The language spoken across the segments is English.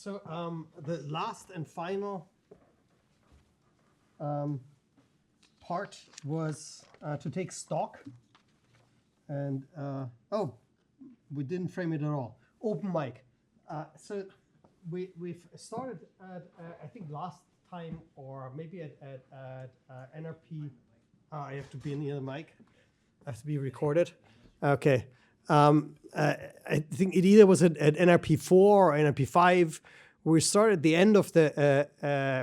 So the last and final part was to take stock. And, oh, we didn't frame it at all. Open mic. So we've started at, I think last time, or maybe at NRP. I have to be near the mic. I have to be recorded. Okay. I think it either was at NRP 4 or NRP 5. We started at the end of the,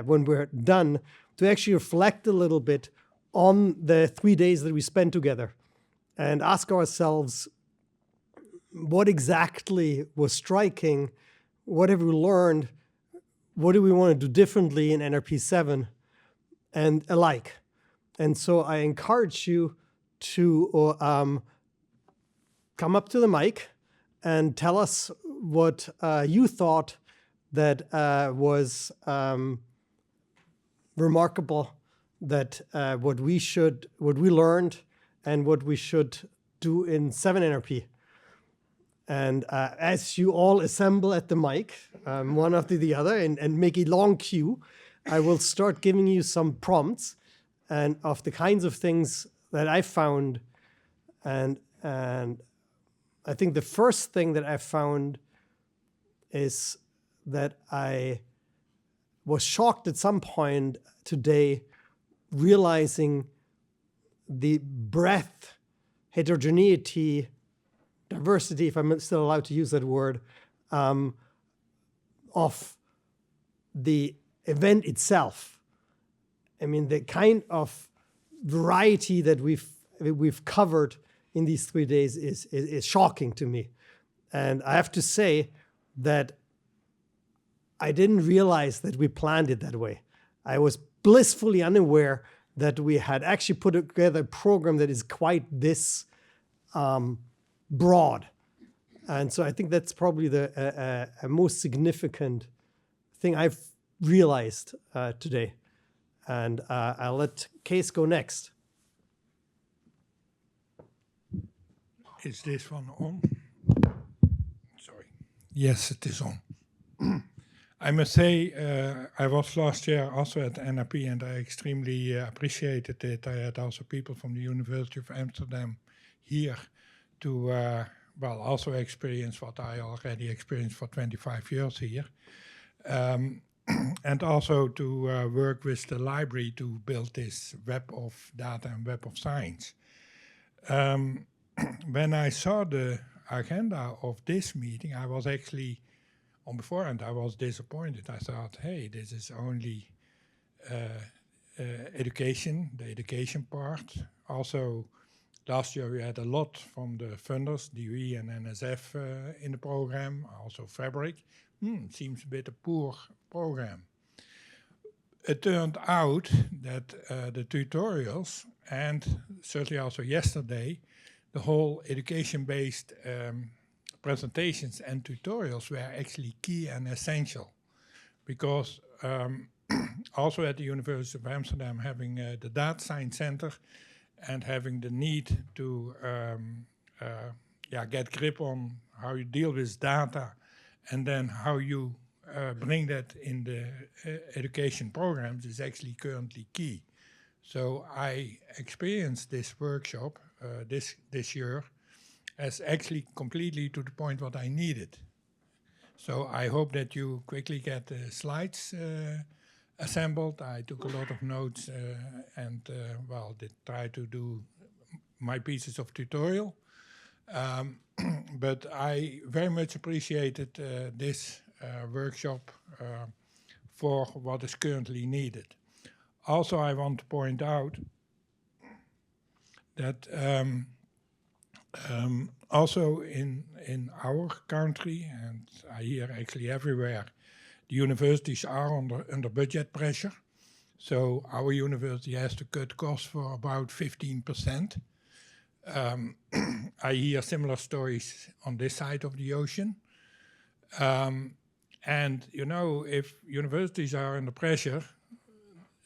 when we're done, to actually reflect a little bit on the 3 days that we spent together and ask ourselves what exactly was striking, what have we learned, what do we want to do differently in NRP 7 and alike. And so I encourage you to come up to the mic and tell us what you thought that was remarkable, that what we learned and what we should do in 7 NRP. And as you all assemble at the mic, one after the other, and make a long queue, I will start giving you some prompts and of the kinds of things that I found. And I think the first thing that I found is that I was shocked at some point today, realizing the breadth, heterogeneity, diversity, if I'm still allowed to use that word, of the event itself. I mean, the kind of variety that we've covered in these 3 days is shocking to me. And I have to say that I didn't realize that we planned it that way. I was blissfully unaware that we had actually put together a program that is quite this broad. And so I think that's probably the most significant thing I've realized today. And I'll let Case go next. Is this one on? Sorry. Yes, it is on. I must say, I was last year also at NRP, and I extremely appreciated it. I had also people from the University of Amsterdam here to, well, also experience what I already experienced for 25 years here. And also to work with the library to build this web of data and web of science. When I saw the agenda of this meeting, I was actually, on beforehand, I was disappointed. I thought, hey, this is only education, the education part. Also, last year we had a lot from the funders, DOE and NSF in the program, also Fabric. Seems a bit a poor program. It turned out that the tutorials, and certainly also yesterday, the whole education-based presentations and tutorials were actually key and essential. Because also at the University of Amsterdam, having the Data Science Center and having the need to get grip on how you deal with data and then how you bring that in the education programs is actually currently key. So I experienced this workshop this year as actually completely to the point what I needed. So I hope that you quickly get the slides assembled. I took a lot of notes and well, did try to do my pieces of tutorial. But I very much appreciated this workshop for what is currently needed. Also, I want to point out that also in our country, and I hear actually everywhere, the universities are under budget pressure. So our university has to cut costs for about 15%. I hear similar stories on this side of the ocean. And, you know, if universities are under pressure,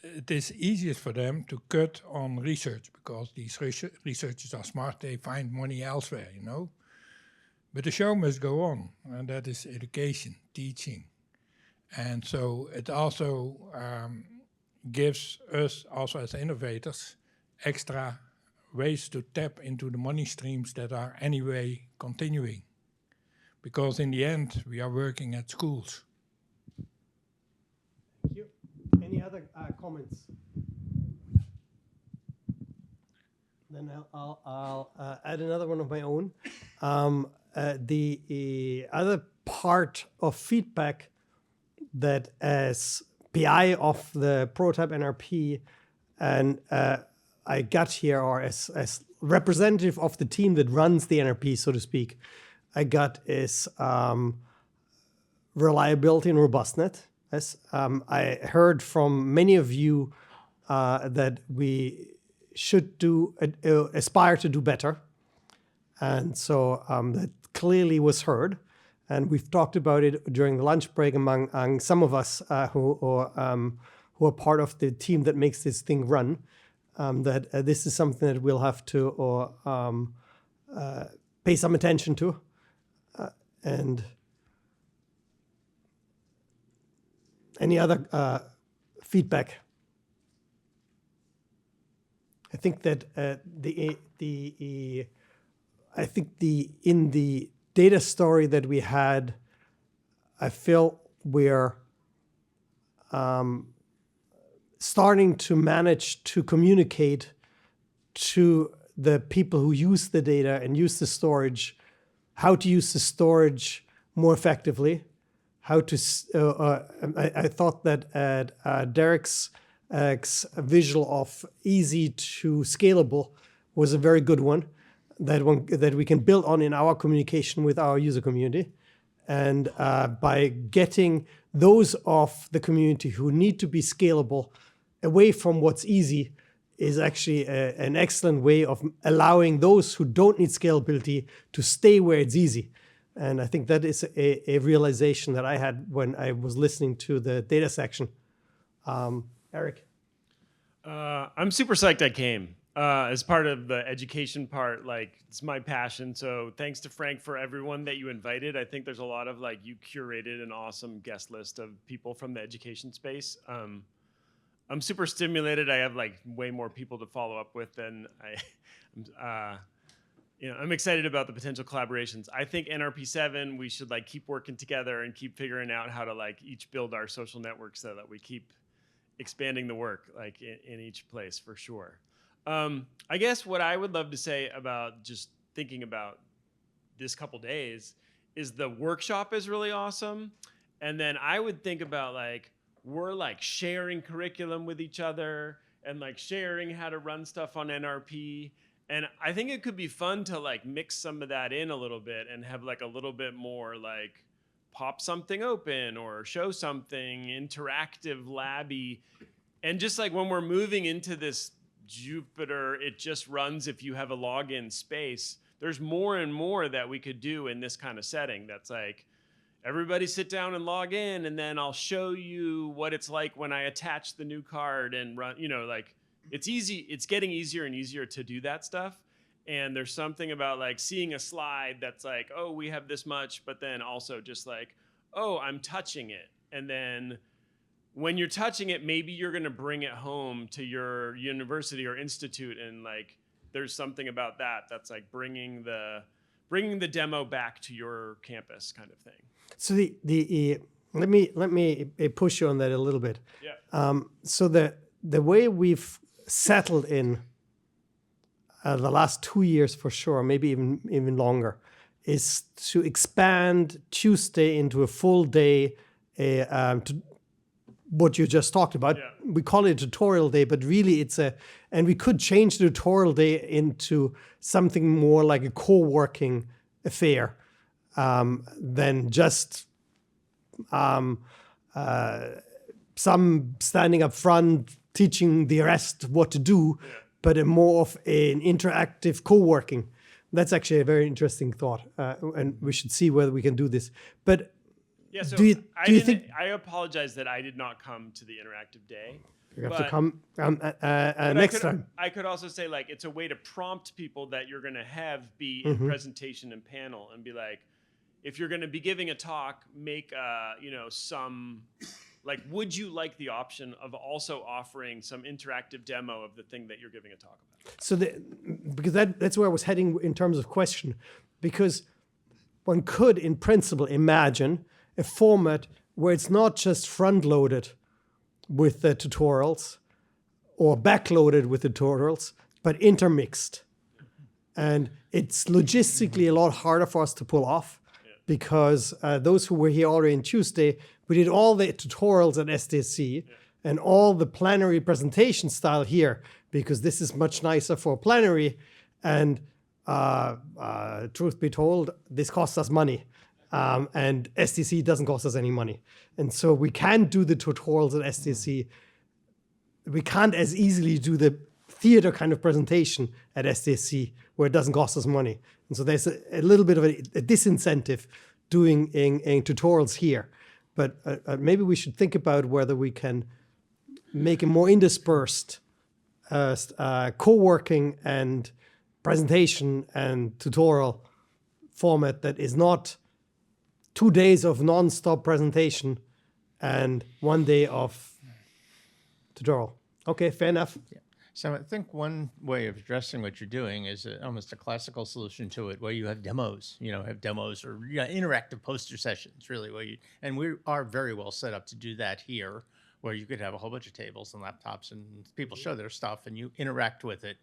it is easiest for them to cut on research because these researchers are smart, they find money elsewhere, you know. But the show must go on, and that is education, teaching. And so it also gives us, also as innovators, extra ways to tap into the money streams that are anyway continuing. Because in the end, we are working at schools. Thank you. Any other comments? Then I'll add another one of my own. The other part of feedback that as PI of the prototype NRP and I got here, or as representative of the team that runs the NRP, so to speak, I got is reliability and robustness. I heard from many of you that we should aspire to do better. And so that clearly was heard. And we've talked about it during the lunch break among some of us who are part of the team that makes this thing run, that this is something that we'll have to pay some attention to. And any other feedback? I think that in the data story that we had, I feel we're starting to manage to communicate to the people who use the data and use the storage, how to use the storage more effectively. How to? I thought that Derek's visual of easy to scalable was a very good one. That we can build on in our communication with our user community, and by getting those of the community who need to be scalable away from what's easy is actually an excellent way of allowing those who don't need scalability to stay where it's easy. And I think that is a realization that I had when I was listening to the data section. Eric? I'm super psyched I came. As part of the education part, like, it's my passion. So thanks to Frank for everyone that you invited. I think there's a lot of, like, you curated an awesome guest list of people from the education space. I'm super stimulated. I have, like, way more people to follow up with than I'm excited about the potential collaborations. I think NRP7, we should, like, keep working together and keep figuring out how to, like, each build our social networks so that we keep expanding the work, like, in each place for sure. I guess what I would love to say about just thinking about this couple days is the workshop is really awesome. And then I would think about, like, we're, like, sharing curriculum with each other and, like, sharing how to run stuff on NRP. And I think it could be fun to, like, mix some of that in a little bit and have, like, a little bit more, like, pop something open or show something interactive, labby. And just, like, when we're moving into this Jupyter, it just runs if you have a login space, there's more and more that we could do in this kind of setting. That's like, everybody sit down and log in, and then I'll show you what it's like when I attach the new card and run, like, it's easy. It's getting easier and easier to do that stuff. And there's something about, like, seeing a slide that's like, oh, we have this much, but then also just like, oh, I'm touching it. And then when you're touching it, maybe you're going to bring it home to your university or institute, and, like, there's something about that that's like bringing the demo back to your campus, kind of thing. So let me push you on that a little bit. Yeah. So the way we've settled in the last 2 years for sure, maybe even longer, is to expand Tuesday into a full day. To what you just talked about. Yeah. We call it a tutorial day, but really and we could change the tutorial day into something more like a co-working affair than just some standing up front teaching the rest what to do, but more of an interactive co-working. That's actually a very interesting thought, and we should see whether we can do this. But yeah, so do you think I apologize that I did not come to the interactive day. you have to come next time? I could also say, like, it's a way to prompt people that you're going to have be in presentation and panel and be like, if you're going to be giving a talk, make some, like, would you like the option of also offering some interactive demo of the thing that you're giving a talk about? So because that's where I was heading in terms of question, because one could, in principle, imagine a format where it's not just front-loaded with the tutorials or back-loaded with the tutorials, but intermixed. And it's logistically a lot harder for us to pull off because those who were here already on Tuesday, we did all the tutorials at SDSC and all the plenary presentation style here because this is much nicer for plenary. And truth be told, this costs us money. And SDC doesn't cost us any money. And so we can't do the tutorials at SDC. We can't as easily do the theater kind of presentation at SDC where it doesn't cost us money. And so there's a little bit of a disincentive doing in tutorials here. But maybe we should think about whether we can make a more interspersed co-working and presentation and tutorial format that is not 2 days of non-stop presentation and 1 day of tutorial. Okay, fair enough. Yeah. So I think one way of addressing what you're doing is almost a classical solution to it, where you have demos, or interactive poster sessions, really, and we are very well set up to do that here, where you could have a whole bunch of tables and laptops and people show their stuff and you interact with it.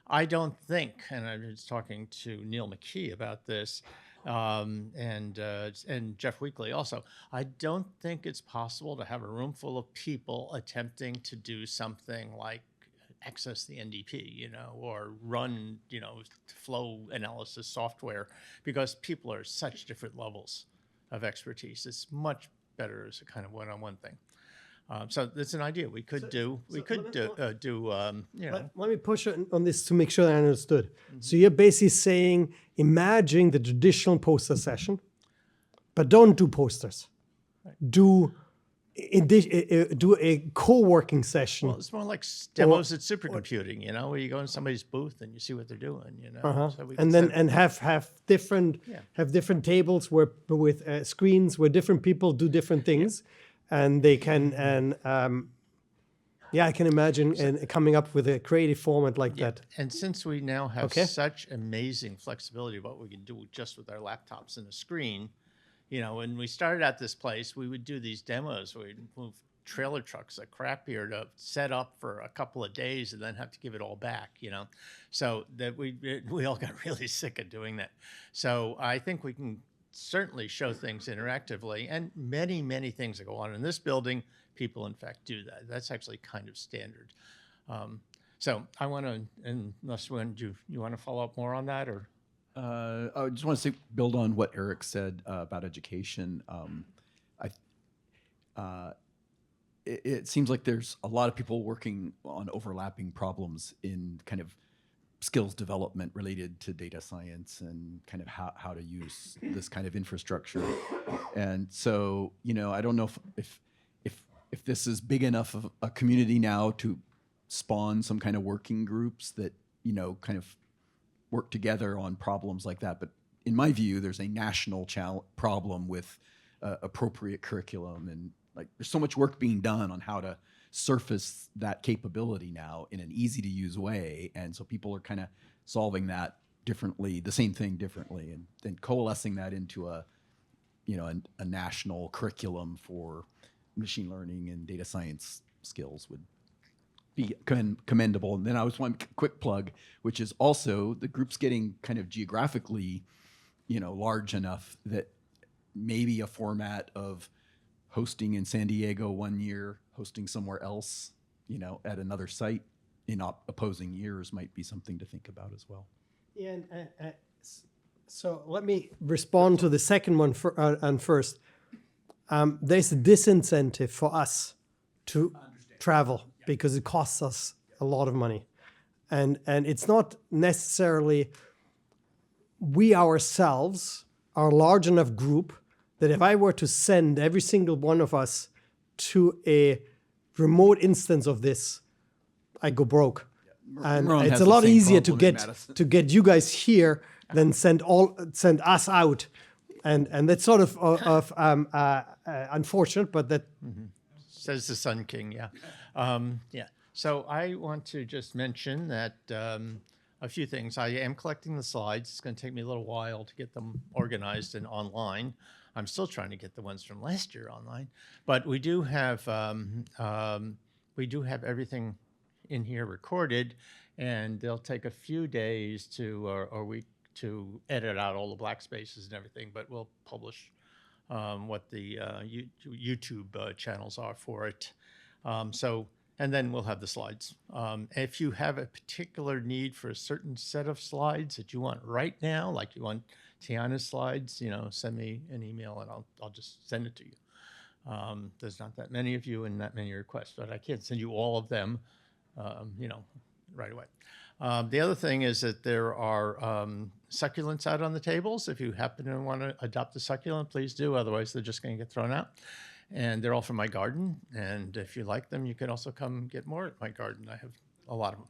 I don't think, and I was talking to Neil McKee about this, and Jeff Weekly also, I don't think it's possible to have a room full of people attempting to do something like access the NDP, or run, flow analysis software, because people are such different levels of expertise. It's much better as a kind of one-on-one thing. So that's an idea we could do. Let me push on this to make sure I understood. Mm-hmm. So you're basically saying, imagine the traditional poster session, but don't do posters. Right. Do a co-working session. Well, it's more like demos at supercomputing, where you go in somebody's booth and you see what they're doing, Uh-huh. So and have different tables with screens where different people do different things. And they can, I can imagine coming up with a creative format like that. And since we now have such amazing flexibility of what we can do just with our laptops and a screen, when we started at this place, we would do these demos where we'd move trailer trucks like crap here to set up for a couple of days and then have to give it all back, So that we all got really sick of doing that. So I think we can certainly show things interactively, and many, many things that go on in this building, people in fact do that. That's actually kind of standard. So I want to, unless you want to follow up more on that, or? I just want to build on what Eric said about education. It seems like there's a lot of people working on overlapping problems in kind of skills development related to data science and kind of how to use this kind of infrastructure. And so, I don't know if this is big enough of a community now to spawn some kind of working groups that, kind of work together on problems like that. But in my view, there's a national problem with appropriate curriculum, and like there's so much work being done on how to surface that capability now in an easy to use way. And so people are kind of solving that differently, the same thing differently, and then coalescing that into a national curriculum for machine learning and data science skills would be commendable. And then I was one quick plug, which is also the group's getting kind of geographically, large enough that maybe a format of hosting in San Diego 1 year, hosting somewhere else, at another site in opposing years might be something to think about as well. Yeah, so let me respond to the second one first. There's a disincentive for us to travel because it costs us a lot of money. And it's not necessarily we ourselves are a large enough group that if I were to send every single one of us to a remote instance of this, I go broke. And it's a lot easier to get you guys here than send us out And that's sort of unfortunate, but that Says the Sun King, yeah. Yeah. So I want to just mention that a few things. I am collecting the slides. It's going to take me a little while to get them organized and online. I'm still trying to get the ones from last year online, but we do have everything in here recorded, and they'll take a few days to or week to edit out all the black spaces and everything. But we'll publish what the YouTube channels are for it. And then we'll have the slides. If you have a particular need for a certain set of slides that you want right now, like you want Tiana's slides, send me an email and I'll just send it to you. There's not that many of you and that many requests, but I can't send you all of them, right away. The other thing is that there are succulents out on the tables. If you happen to want to adopt a succulent, please do. Otherwise, they're just going to get thrown out. And they're all from my garden. And if you like them, you can also come get more at my garden. I have a lot of them.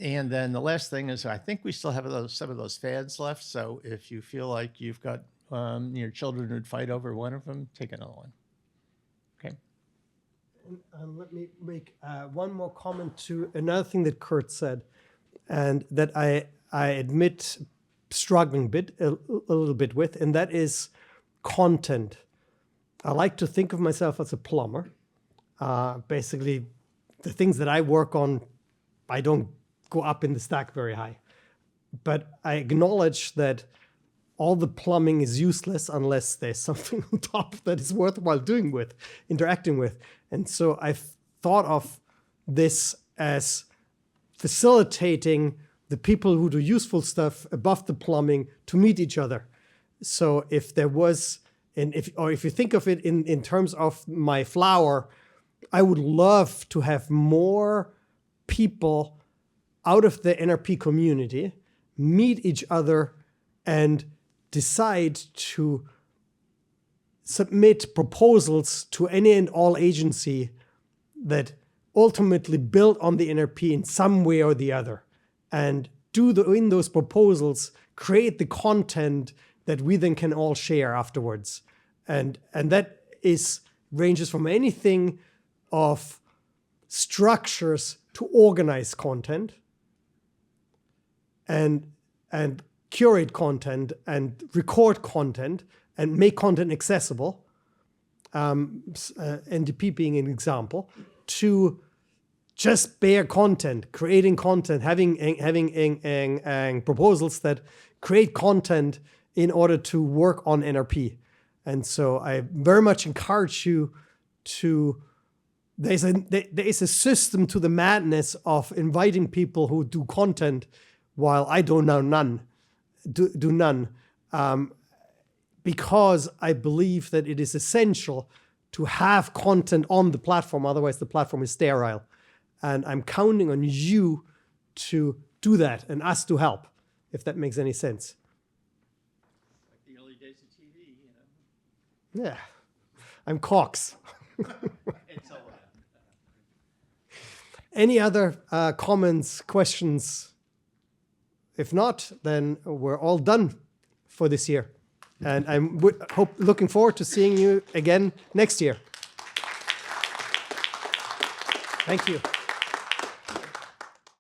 And then the last thing is I think we still have some of those fads left. So if you feel like you've got your children would fight over one of them, take another one. Okay. Let me make one more comment to another thing that Kurt said, and that I admit struggling a little bit with, and that is content. I like to think of myself as a plumber. Basically, the things that I work on, I don't go up in the stack very high. But I acknowledge that all the plumbing is useless unless there's something on top that is worthwhile interacting with. And so I've thought of this as facilitating the people who do useful stuff above the plumbing to meet each other. So if there was, if you think of it in terms of my flower, I would love to have more people out of the NRP community meet each other and decide to submit proposals to any and all agency that ultimately build on the NRP in some way or the other, and in those proposals create the content that we then can all share afterwards. And that ranges from anything of structures to organize content and curate content and record content and make content accessible, NDP being an example, to just bare content, creating content, having proposals that create content in order to work on NRP. And so I very much encourage you to, there is a system to the madness of inviting people who do content while I do none, because I believe that it is essential to have content on the platform, otherwise the platform is sterile. And I'm counting on you to do that and us to help, if that makes any sense. Like the early days of TV, Yeah, I'm Cox. It's all right. Any other comments, questions? If not, then we're all done for this year. And I'm looking forward to seeing you again next year. Thank you.